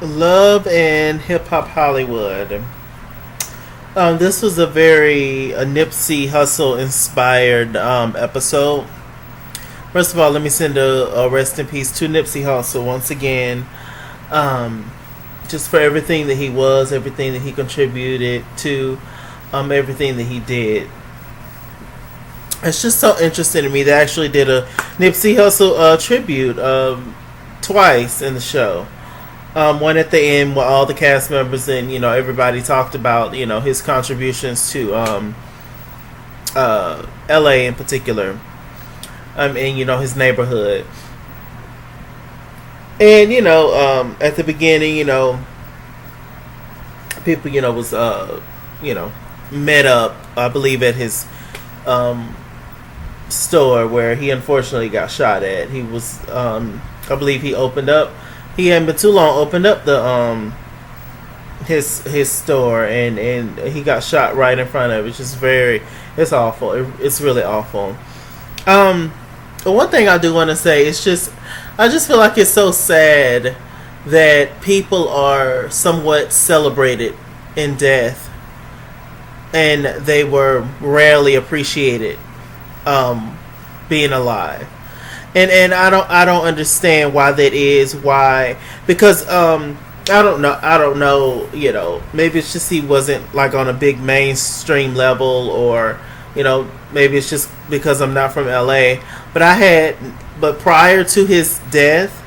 Love and Hip Hop Hollywood. This was a very Nipsey Hussle inspired episode. First of all, let me send a rest in peace to Nipsey Hussle once again. Um, just for everything that he was, everything that he contributed to, everything that he did. It's just so interesting to me. They actually did a Nipsey Hussle tribute twice in the show. One at the end where all the cast members and everybody talked about his contributions to L.A. in particular, and his neighborhood. And at the beginning, people was met up, I believe, at his store where he unfortunately got shot at. He was I believe he opened up. He hadn't been too long. Opened up the his store and he got shot right in front of it. It's just it's awful. It's really awful. But one thing I do want to say is I just feel like it's so sad that people are somewhat celebrated in death and they were rarely appreciated being alive. And I don't understand why that is. Why? Because I don't know. Maybe it's just he wasn't like on a big mainstream level, or maybe it's just because I'm not from LA. But prior to his death,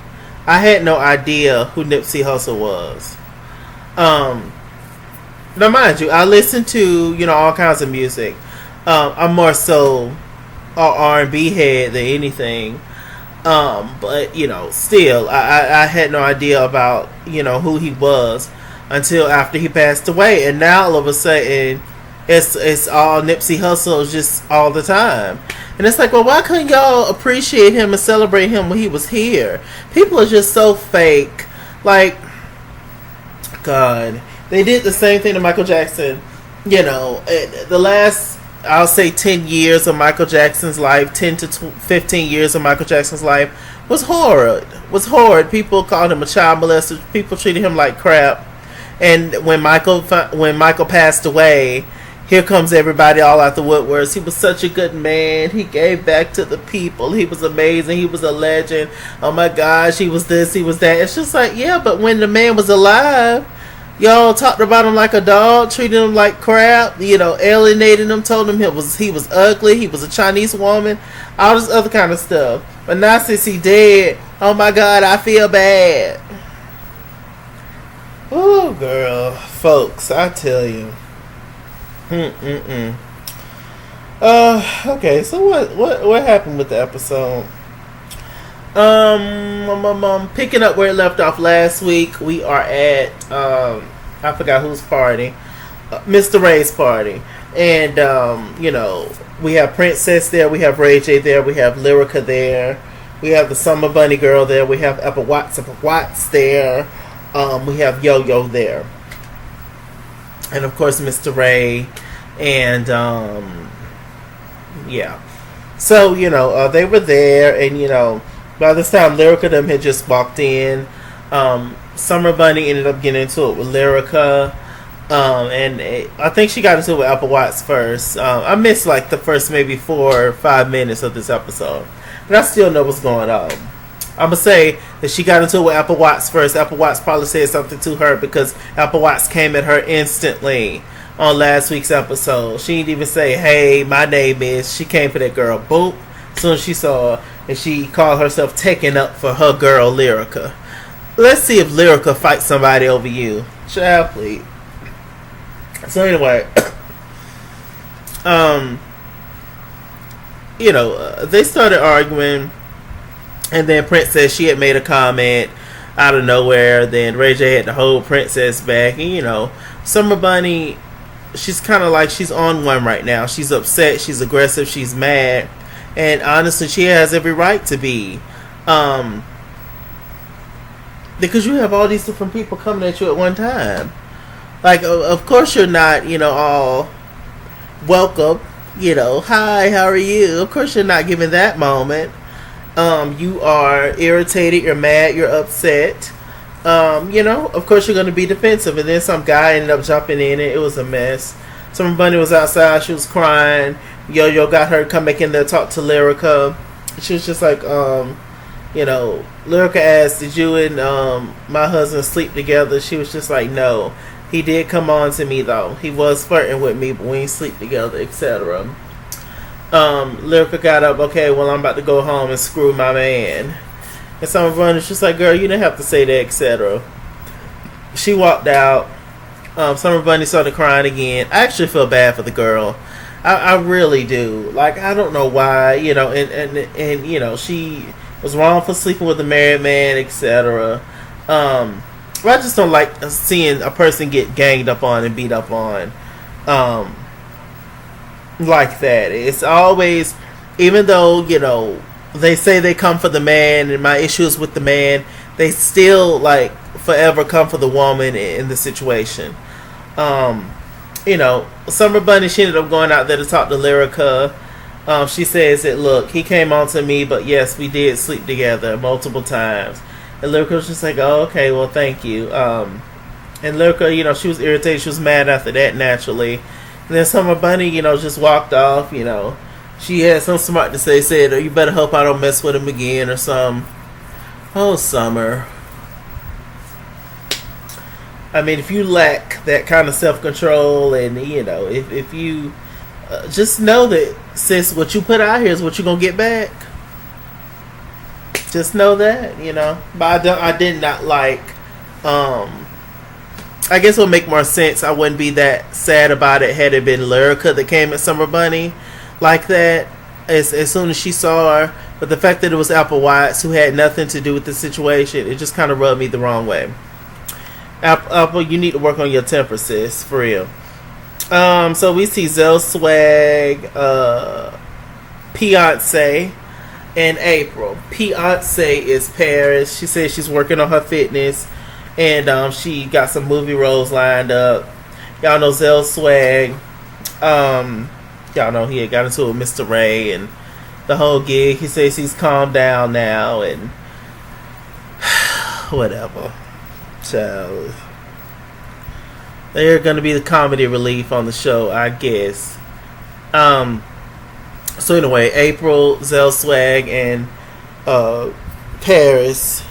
I had no idea who Nipsey Hussle was. Now, mind you, I listen to all kinds of music. I'm more so R&B head than anything. But still, I had no idea about who he was until after he passed away, and now all of a sudden it's all Nipsey Hussle just all the time, and it's like, well, why couldn't y'all appreciate him and celebrate him when he was here? People are just so fake. Like, God, they did the same thing to Michael Jackson. The last, I'll say 10 years of Michael Jackson's life, 10 to 15 years of Michael Jackson's life was horrid. People called him a child molester. People treated him like crap. And when Michael passed away, here comes everybody all out the woodworks. He was such a good man. He gave back to the people. He was amazing. He was a legend. Oh my gosh, he was this, he was that. It's just like, yeah, but when the man was alive, y'all talked about him like a dog, treated him like crap, alienated him, told him he was ugly, he was a Chinese woman, all this other kind of stuff. But now since he dead, oh my God, I feel bad. Oh, girl, folks, I tell you. Okay, so what happened with the episode? Picking up where it left off last week, we are at I forgot whose party, Mr. Ray's party, and we have Princess there, we have Ray J there, we have Lyrica there, we have the Summer Bunny girl there, we have Apple Watts there, we have Yo Yo there, and of course Mr. Ray, and yeah. So they were there, and by this time, Lyrica them had just walked in. Summer Bunny ended up getting into it with Lyrica. And I think she got into it with Apple Watts first. I missed like the first maybe 4 or 5 minutes of this episode. But I still know what's going on. I'm going to say that she got into it with Apple Watts first. Apple Watts probably said something to her because Apple Watts came at her instantly on last week's episode. She didn't even say, hey, my name is. She came for that girl. Boom. As soon as she saw her. And she called herself taking up for her girl, Lyrica. Let's see if Lyrica fights somebody over you. Child, please. So anyway, they started arguing, and then Princess, she had made a comment out of nowhere. Then Ray J had to hold Princess back, and Summer Bunny, she's kind of like she's on one right now. She's upset, she's aggressive, she's mad. And honestly, she has every right to be. Because you have all these different people coming at you at one time. Like, of course you're not, all welcome. Hi, how are you? Of course you're not giving that moment. You are irritated, you're mad, you're upset. Of course you're going to be defensive. And then some guy ended up jumping in it. It was a mess. Summer Bunny was outside. She was crying. Yo got her to come back in there, talk to Lyrica. She was just like, Lyrica asked, did you and my husband sleep together? She was just like, no. He did come on to me, though. He was flirting with me, but we ain't sleep together, etc. Lyrica got up, okay, well, I'm about to go home and screw my man. And Summer Bunny was just like, girl, you didn't have to say that, etc. She walked out. Summer Bunny started crying again. I actually feel bad for the girl. I really do. Like, I don't know why, and she was wrong for sleeping with a married man, etc. But I just don't like seeing a person get ganged up on and beat up on like that. It's always, even though, they say they come for the man and my issue is with the man, they still, like, forever come for the woman in the situation. Summer Bunny, she ended up going out there to talk to Lyrica. She says that, look, he came on to me, but yes, we did sleep together multiple times. And Lyrica was just like, oh, okay, well, thank you. And Lyrica, she was irritated. She was mad after that, naturally. And then Summer Bunny, just walked off, She had some smart to say, said, oh, you better hope I don't mess with him again or something. Oh, Summer. I mean, if you lack that kind of self-control and, if you just know that, sis, what you put out here is what you're going to get back. Just know that, But I did not like, I guess it would make more sense. I wouldn't be that sad about it had it been Lyrica that came at Summer Bunny like that as soon as she saw her. But the fact that it was Apple Watts, who had nothing to do with the situation, it just kind of rubbed me the wrong way. Apple, you need to work on your temper, sis, for real. So we see Zell Swag, Beyonce, and April. Beyonce is Paris. She says she's working on her fitness, and she got some movie roles lined up. Y'all know Zell Swag. Y'all know he had got into it with Mr. Ray and the whole gig. He says he's calmed down now and whatever. So they're gonna be the comedy relief on the show, I guess. So anyway, April, Zell Swag, and Paris,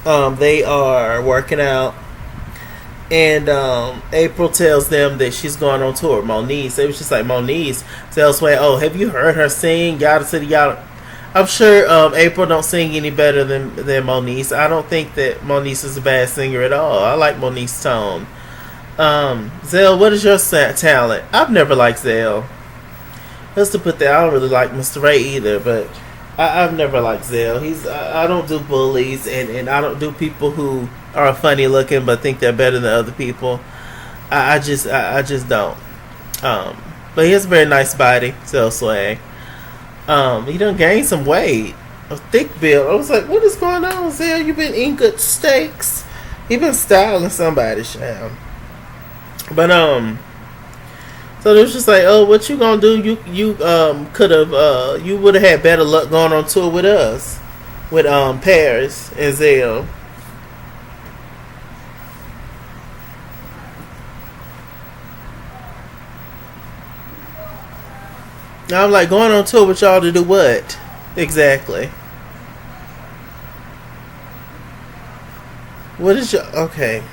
they are working out, and April tells them that she's going on tour with Moniece. It was just like, Moniece. Zell Swag, oh, have you heard her sing? Yada city yada. I'm sure April don't sing any better than Moniece. I don't think that Moniece is a bad singer at all. I like Moniece's tone. Zell, what is your talent? I've never liked Zell. Just to put that, I don't really like Mr. Ray either, but I've never liked Zell. I don't do bullies, and I don't do people who are funny looking but think they're better than other people. I just don't. But he has a very nice body, Zell Swag. He done gained some weight, a thick build. I was like, what is going on, Zell? You been eating good steaks? He been styling somebody, Sham. But so it was just like, oh, what you gonna do? You could have you would have had better luck going on tour with us, with Paris and Zell. Now I'm like, going on tour with y'all to do what exactly? What is your okay?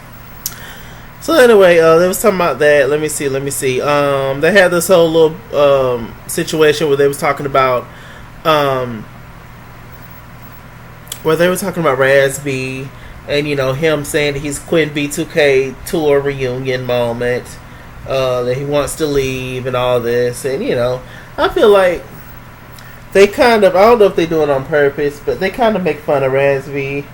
So anyway, they was talking about that. Let me see. They had this whole little situation where they was talking about Raz-B and him saying that he's quitting B2K tour reunion moment, that he wants to leave and all this, and I feel like they kind of, I don't know if they do it on purpose, but they kind of make fun of Raz-B,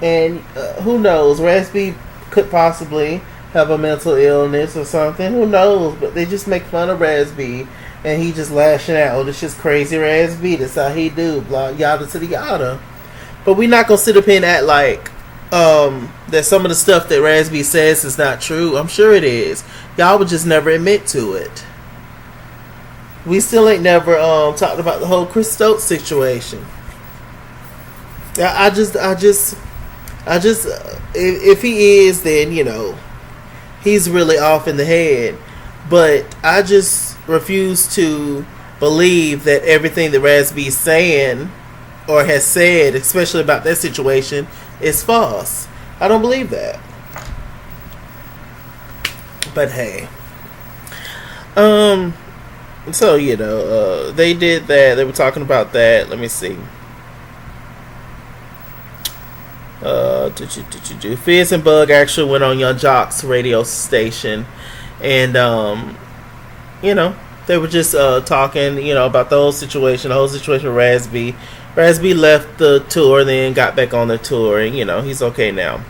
and who knows, Raz-B could possibly have a mental illness or something. Who knows? But they just make fun of Raz-B, and he just lashing out. Oh, this just crazy Raz-B. That's how he do. Blah, yada to the yada. But we not gonna sit up here and act like that some of the stuff that Raz-B says is not true. I'm sure it is. Y'all would just never admit to it. We still ain't never talked about the whole Chris Stokes situation. I I just, if he is, then, he's really off in the head. But I just refuse to believe that everything that Raz B is saying or has said, especially about that situation, is false. I don't believe that. But hey. So, they did that. They were talking about that. Let me see. Fizz and Bug actually went on Young Jock's radio station, and they were just talking, about the whole situation with Raz B. Raz B left the tour, then got back on the tour, and he's okay now.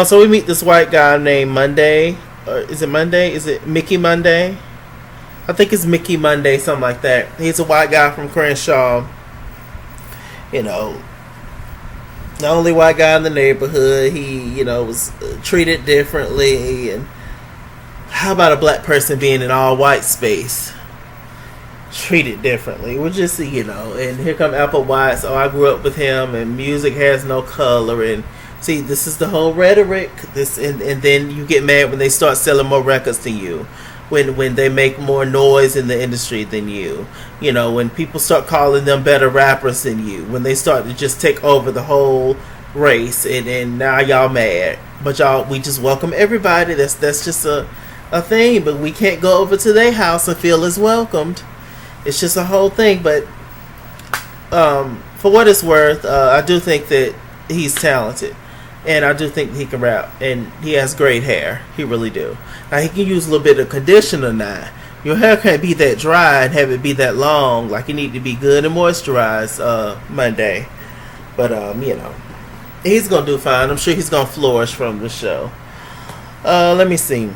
So we meet this white guy named Monday. Is it Monday? Is it Mickey Monday? I think it's Mickey Monday, something like that. He's a white guy from Crenshaw. The only white guy in the neighborhood. He, was treated differently. And how about a black person being in all white space? Treated differently. We'll just see, and here come Apple White. Oh, I grew up with him, and music has no color. And see, this is the whole rhetoric. And then you get mad when they start selling more records than you. When they make more noise in the industry than you. When people start calling them better rappers than you. When they start to just take over the whole race. And now y'all mad. But we just welcome everybody. That's just a thing. But we can't go over to their house and feel as welcomed. It's just a whole thing. But for what it's worth, I do think that he's talented. And I do think he can rap. And he has great hair. He really do. Now, he can use a little bit of conditioner now. Your hair can't be that dry and have it be that long. Like, you need to be good and moisturized Monday. But, he's going to do fine. I'm sure he's going to flourish from the show. Let me see.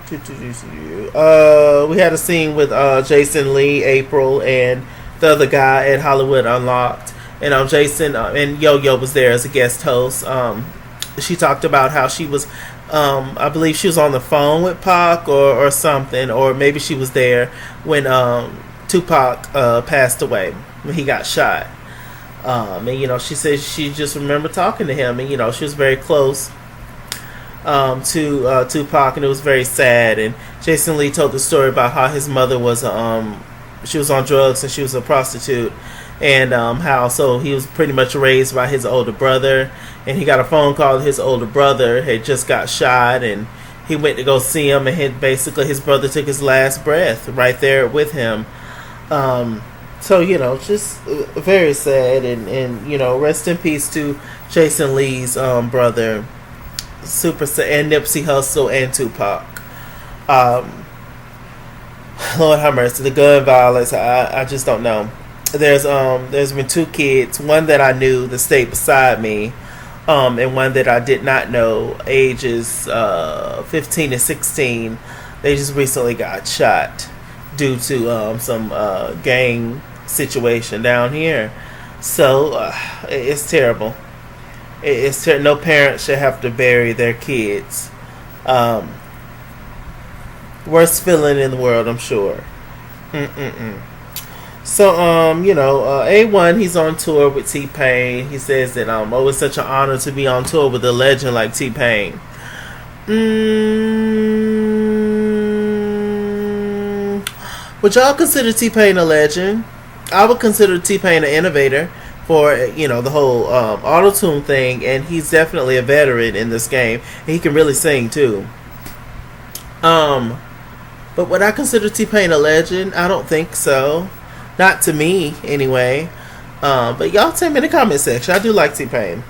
We had a scene with Jason Lee, April, and the other guy at Hollywood Unlocked. And Jason and Yo-Yo was there as a guest host. She talked about how she was, I believe she was on the phone with Pac or something, or maybe she was there when TuPac passed away, when he got shot. And, she said she just remembered talking to him, and, she was very close to TuPac, and it was very sad. And Jason Lee told the story about how his mother was, she was on drugs and she was a prostitute. And how he was pretty much raised by his older brother, and he got a phone call that his older brother had just got shot, and he went to go see him, and basically his brother took his last breath right there with him. Just very sad, and rest in peace to Jason Lee's brother, super sad, and Nipsey Hussle and TuPac. Lord have mercy, the gun violence. I just don't know. There's been two kids, one that I knew that stayed beside me, and one that I did not know, ages 15 and 16. They just recently got shot due to some gang situation down here. So it's terrible. No parent should have to bury their kids. Worst feeling in the world, I'm sure. So, A1, he's on tour with T-Pain. He says that, it's such an honor to be on tour with a legend like T-Pain. Would y'all consider T-Pain a legend? I would consider T-Pain an innovator for, the whole auto-tune thing, and he's definitely a veteran in this game. And he can really sing, too. But would I consider T-Pain a legend? I don't think so. Not to me, anyway. But y'all tell me in the comment section. I do like T-Pain.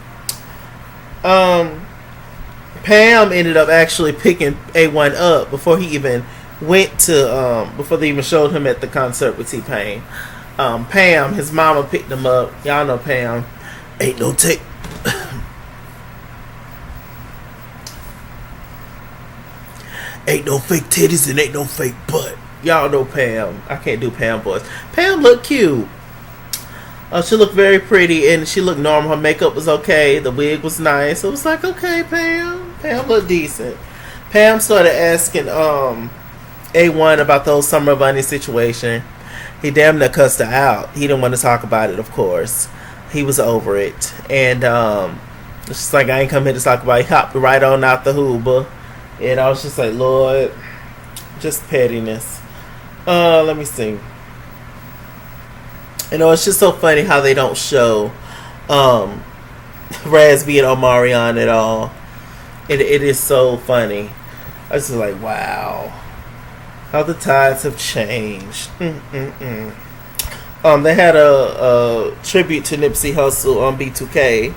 Pam ended up actually picking A1 up before he even went to, before they even showed him at the concert with T-Pain. Pam, his mama picked him up. Y'all know Pam. Ain't no take. Ain't no fake titties and ain't no fake butt. Y'all know Pam. I can't do Pam voice. Pam looked cute. She looked very pretty and she looked normal. Her makeup was okay. The wig was nice. It was like, okay, Pam. Pam looked decent. Pam started asking A1 about the whole Summer Bunny situation. He damn near cussed her out. He didn't want to talk about it, of course. He was over it. And it's just like, I ain't come here to talk about it. He hopped right on out the Hoover. And I was just like, Lord, just pettiness. Let me see. It's just so funny how they don't show Raspy and Omarion at all. It is so funny. I was just like, wow, how the tides have changed. They had a tribute to Nipsey Hussle on B2K.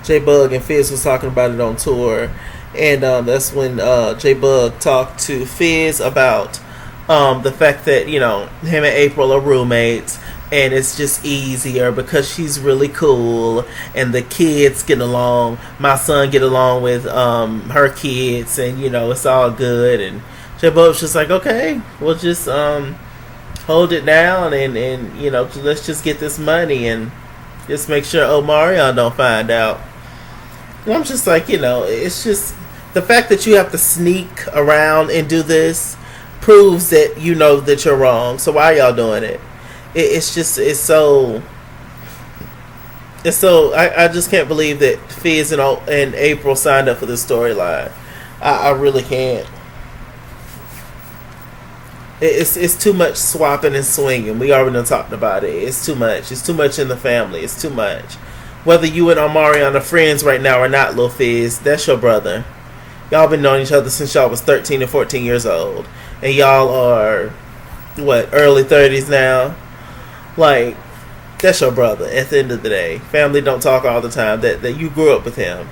J-Bug and Fizz was talking about it on tour, and that's when J-Bug talked to Fizz about the fact that, you know, him and April are roommates, and it's just easier because she's really cool and the kids get along. My son get along with her kids, and, you know, it's all good. And J-Bub's just like, okay, we'll just hold it down and you know, let's just get this money and just make sure Omarion don't find out. And I'm just like, you know, it's just the fact that you have to sneak around and do this proves that you know that you're wrong. So why are y'all doing it? It's so I just can't believe that Fizz and April signed up for this storyline. I really can't. It's too much swapping and swinging. We already done talked about it. It's too much. It's too much in the family. It's too much. Whether you and Omarion are friends right now or not, Lil Fizz, that's your brother. Y'all been knowing each other since y'all was 13 and 14 years old. And y'all are, what, early 30s now? Like, that's your brother at the end of the day. Family don't talk all the time. That you grew up with him.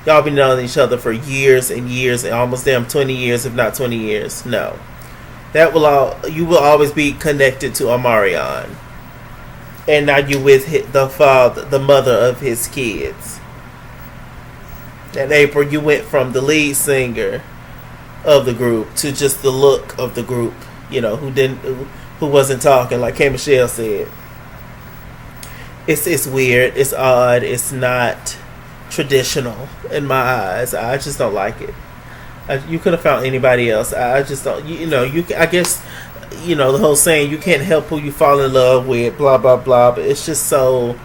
Y'all been knowing each other for years and years, and almost damn 20 years, if not 20 years. No. You will always be connected to Omarion. And now you with the mother of his kids. And April, you went from the lead singer of the group to just the look of the group, you know, who wasn't talking, like K. Michelle said. It's weird, it's odd, it's not traditional in my eyes. I just don't like it. You could have found anybody else. I just don't. I guess, you know, the whole saying, you can't help who you fall in love with, blah blah blah. But it's just so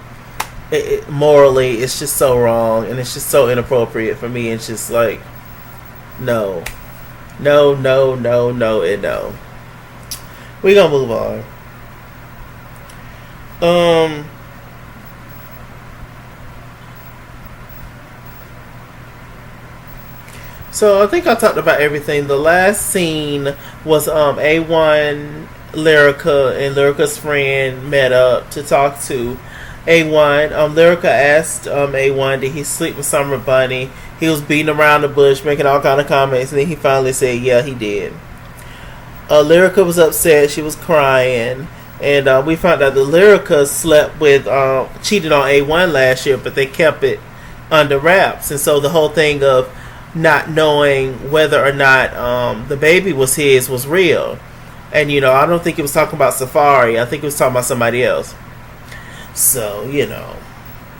morally, it's just so wrong, and it's just so inappropriate for me. It's just like, no, and no. We gonna move on. So I think I talked about everything. The last scene was A1, Lyrica, and Lyrica's friend met up to talk to A1. Lyrica asked A1, did he sleep with Summer Bunny? He was beating around the bush, making all kind of comments, and then he finally said, yeah, he did. Lyrica was upset. She was crying. And we found out that Lyrica cheated on A1 last year, but they kept it under wraps. And so the whole thing of not knowing whether or not the baby was his was real. And, you know, I don't think it was talking about Safari. I think it was talking about somebody else. So, you know.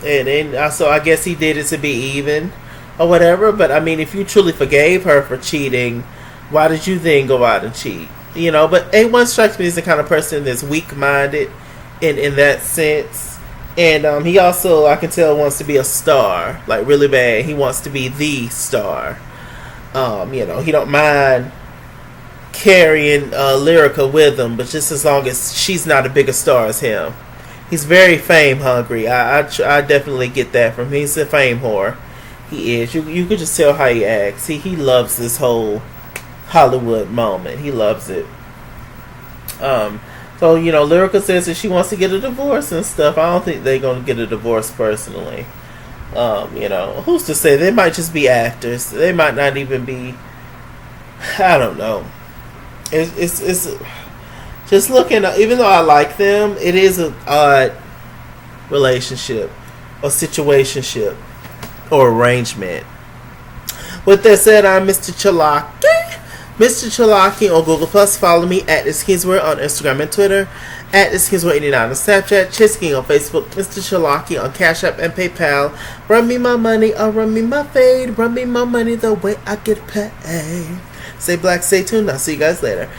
And so I guess he did it to be even or whatever. But, I mean, if you truly forgave her for cheating, why did you then go out and cheat? You know, but A1 strikes me as the kind of person that's weak-minded in that sense. And he also, I can tell, wants to be a star, like really bad. He wants to be the star. You know, he don't mind carrying Lyrica with him, but just as long as she's not a bigger star as him. He's very fame hungry. I definitely get that from him. He's a fame whore. He is. You could just tell how he acts. He loves this whole Hollywood moment. He loves it. So, you know, Lyrica says that she wants to get a divorce and stuff. I don't think they're going to get a divorce personally. You know, who's to say? They might just be actors. They might not even be, I don't know. It's just looking, even though I like them, it is an odd relationship or situationship or arrangement. With that said, I'm Mr. Chalaki. Mr. Chalaki on Google Plus. Follow me at TheSkinsWord on Instagram and Twitter. At TheSkinsWord89 on Snapchat. Chisking on Facebook. Mr. Chalaki on Cash App and PayPal. Run me my money or run me my fade. Run me my money the way I get paid. Stay black, stay tuned. I'll see you guys later.